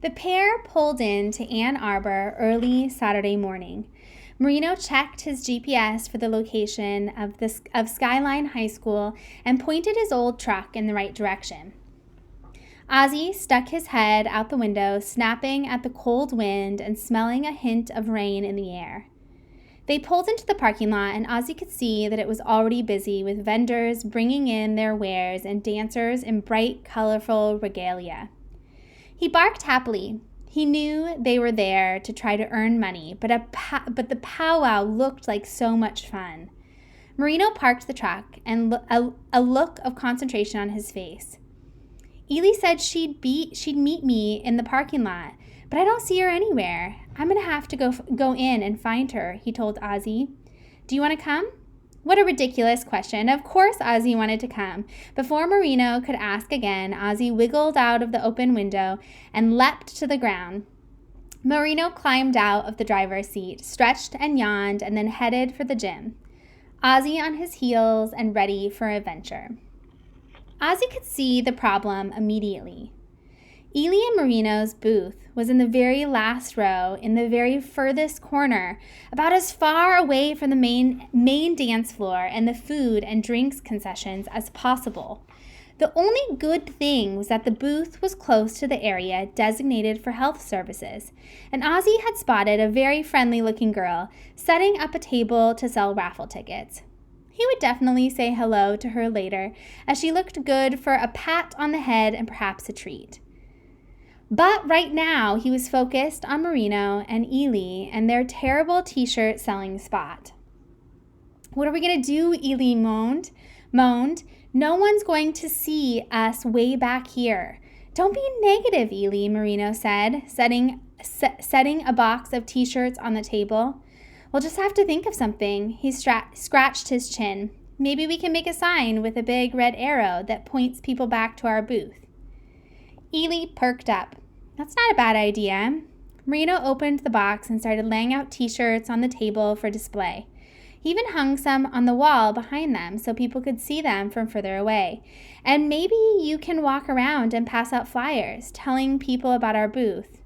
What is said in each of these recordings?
The pair pulled into Ann Arbor early Saturday morning. Marino checked his GPS for the location of Skyline High School and pointed his old truck in the right direction. Ozzie stuck his head out the window, snapping at the cold wind and smelling a hint of rain in the air. They pulled into the parking lot, and Ozzie could see that it was already busy with vendors bringing in their wares and dancers in bright, colorful regalia. He barked happily. He knew they were there to try to earn money, but the powwow looked like so much fun. Marino parked the truck, and a look of concentration on his face. Ely said she'd meet me in the parking lot, but I don't see her anywhere. I'm going to have to go in and find her, he told Ozzie. Do you want to come? What a ridiculous question. Of course Ozzie wanted to come. Before Marino could ask again, Ozzie wiggled out of the open window and leapt to the ground. Marino climbed out of the driver's seat, stretched and yawned, and then headed for the gym. Ozzie on his heels and ready for adventure. Ozzie could see the problem immediately. Ely and Marino's booth was in the very last row, in the very furthest corner, about as far away from the main dance floor and the food and drinks concessions as possible. The only good thing was that the booth was close to the area designated for health services, and Ozzie had spotted a very friendly-looking girl setting up a table to sell raffle tickets. He would definitely say hello to her later, as she looked good for a pat on the head and perhaps a treat. But right now, he was focused on Marino and Ely and their terrible t-shirt selling spot. What are we going to do? Ely moaned. No one's going to see us way back here. Don't be negative, Ely, Marino said, setting a box of t-shirts on the table. We'll just have to think of something. He scratched his chin. Maybe we can make a sign with a big red arrow that points people back to our booth. Ely perked up. That's not a bad idea. Marino opened the box and started laying out t-shirts on the table for display. He even hung some on the wall behind them so people could see them from further away. And maybe you can walk around and pass out flyers, telling people about our booth.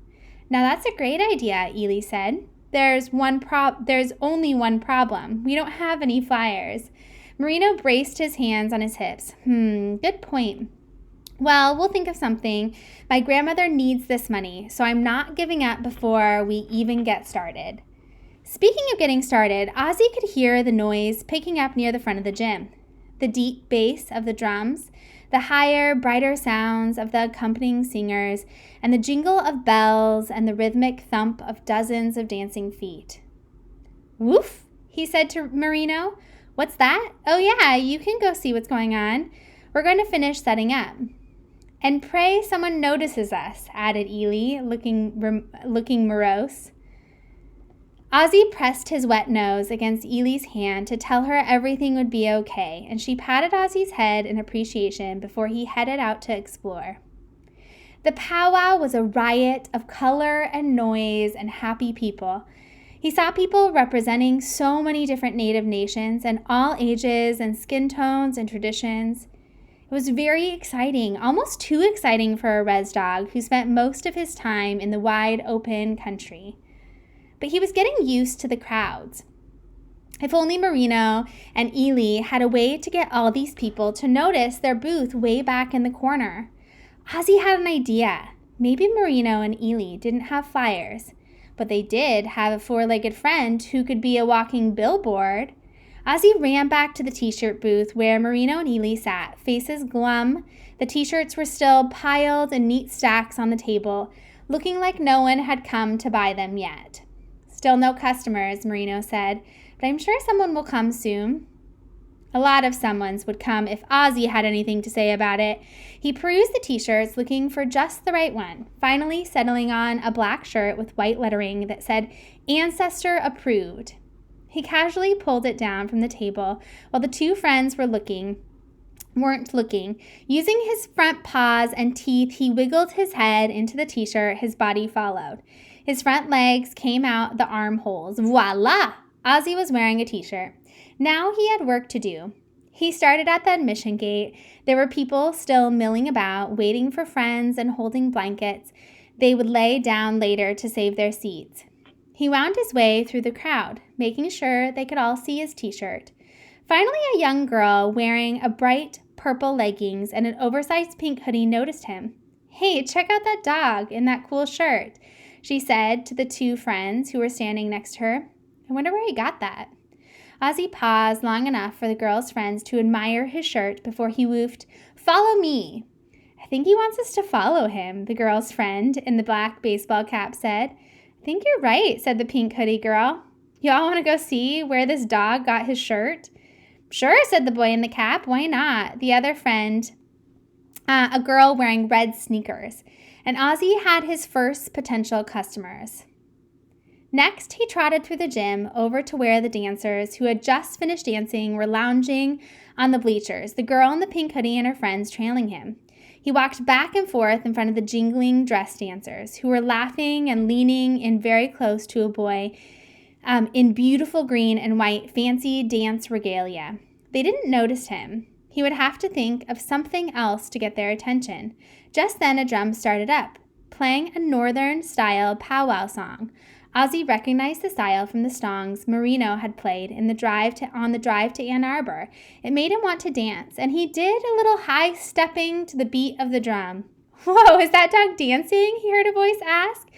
Now that's a great idea, Ely said. There's only one problem. We don't have any flyers. Marino braced his hands on his hips. Good point. Well, we'll think of something. My grandmother needs this money, so I'm not giving up before we even get started. Speaking of getting started, Ozzie could hear the noise picking up near the front of the gym. The deep bass of the drums, the higher, brighter sounds of the accompanying singers, and the jingle of bells and the rhythmic thump of dozens of dancing feet. Woof, he said to Marino. What's that? Oh yeah, you can go see what's going on. We're going to finish setting up. And pray someone notices us, added Ely, looking morose. Ozzie pressed his wet nose against Ely's hand to tell her everything would be okay, and she patted Ozzie's head in appreciation before he headed out to explore. The powwow was a riot of color and noise and happy people. He saw people representing so many different native nations and all ages and skin tones and traditions. It was very exciting, almost too exciting for a res dog who spent most of his time in the wide open country. But he was getting used to the crowds. If only Marino and Ely had a way to get all these people to notice their booth way back in the corner. Ozzie had an idea. Maybe Marino and Ely didn't have flyers, but they did have a four-legged friend who could be a walking billboard. Ozzie ran back to the t-shirt booth where Marino and Ely sat, faces glum. The t-shirts were still piled in neat stacks on the table, looking like no one had come to buy them yet. Still no customers, Marino said, but I'm sure someone will come soon. A lot of someones would come if Ozzie had anything to say about it. He perused the t-shirts, looking for just the right one, finally settling on a black shirt with white lettering that said, Ancestor Approved. He casually pulled it down from the table while the two friends weren't looking. Using his front paws and teeth, he wiggled his head into the t-shirt. His body followed. His front legs came out the armholes. Voila! Ozzie was wearing a t-shirt. Now he had work to do. He started at the admission gate. There were people still milling about, waiting for friends and holding blankets. they would lay down later to save their seats. He wound his way through the crowd, making sure they could all see his t-shirt. Finally, a young girl wearing a bright purple leggings and an oversized pink hoodie noticed him. "Hey, check out that dog in that cool shirt," she said to the two friends who were standing next to her. "I wonder where he got that." Ozzy paused long enough for the girl's friends to admire his shirt before he woofed, "Follow me." "I think he wants us to follow him," the girl's friend in the black baseball cap said. "I think you're right," said the pink hoodie girl. "Y'all want to go see where this dog got his shirt?" "Sure," said the boy in the cap. "Why not?" The other friend, a girl wearing red sneakers. And Ozzy had his first potential customers. Next, he trotted through the gym over to where the dancers who had just finished dancing were lounging on the bleachers, the girl in the pink hoodie and her friends trailing him. He walked back and forth in front of the jingling dress dancers, who were laughing and leaning in very close to a boy in beautiful green and white fancy dance regalia. They didn't notice him. He would have to think of something else to get their attention. Just then a drum started up, playing a northern-style powwow song. Ozzy recognized the style from the songs Marino had played on the drive to Ann Arbor. It made him want to dance, and he did a little high-stepping to the beat of the drum. "Whoa, is that dog dancing?" he heard a voice ask.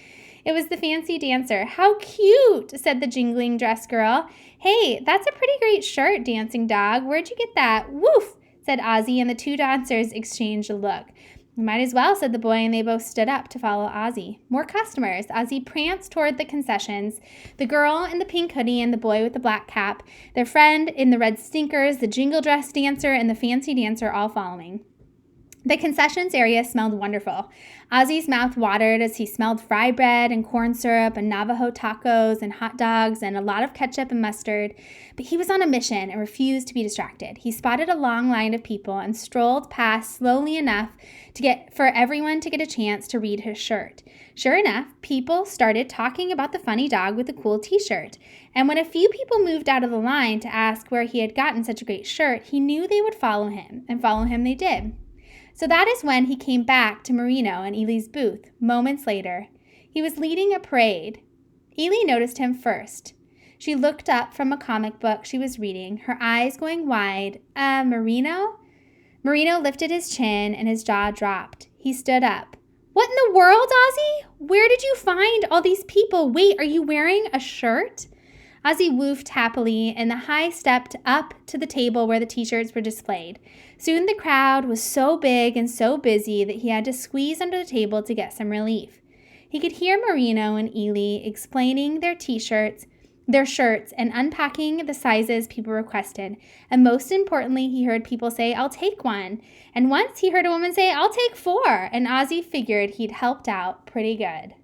It was the fancy dancer. "How cute," said the jingling dress girl. "Hey, that's a pretty great shirt, dancing dog. Where'd you get that?" "Woof," said Ozzy, and the two dancers exchanged a look. "Might as well," said the boy, and they both stood up to follow Ozzy. More customers. Ozzy pranced toward the concessions. The girl in the pink hoodie and the boy with the black cap, their friend in the red sneakers, the jingle dress dancer, and the fancy dancer all following. The concessions area smelled wonderful. Ozzy's mouth watered as he smelled fry bread and corn syrup and Navajo tacos and hot dogs and a lot of ketchup and mustard. But he was on a mission and refused to be distracted. He spotted a long line of people and strolled past slowly enough for everyone to get a chance to read his shirt. Sure enough, people started talking about the funny dog with the cool t-shirt. And when a few people moved out of the line to ask where he had gotten such a great shirt, he knew they would follow him, and follow him they did. So that is when he came back to Marino and Ely's booth, moments later. He was leading a parade. Ely noticed him first. She looked up from a comic book she was reading, her eyes going wide. Marino?" Marino lifted his chin and his jaw dropped. He stood up. "What in the world, Ozzy? Where did you find all these people? Wait, are you wearing a shirt?" Ozzy woofed happily, and the high stepped up to the table where the t-shirts were displayed. Soon the crowd was so big and so busy that he had to squeeze under the table to get some relief. He could hear Marino and Ely explaining their shirts, and unpacking the sizes people requested. And most importantly, he heard people say, "I'll take one." And once he heard a woman say, "I'll take 4." And Ozzy figured he'd helped out pretty good.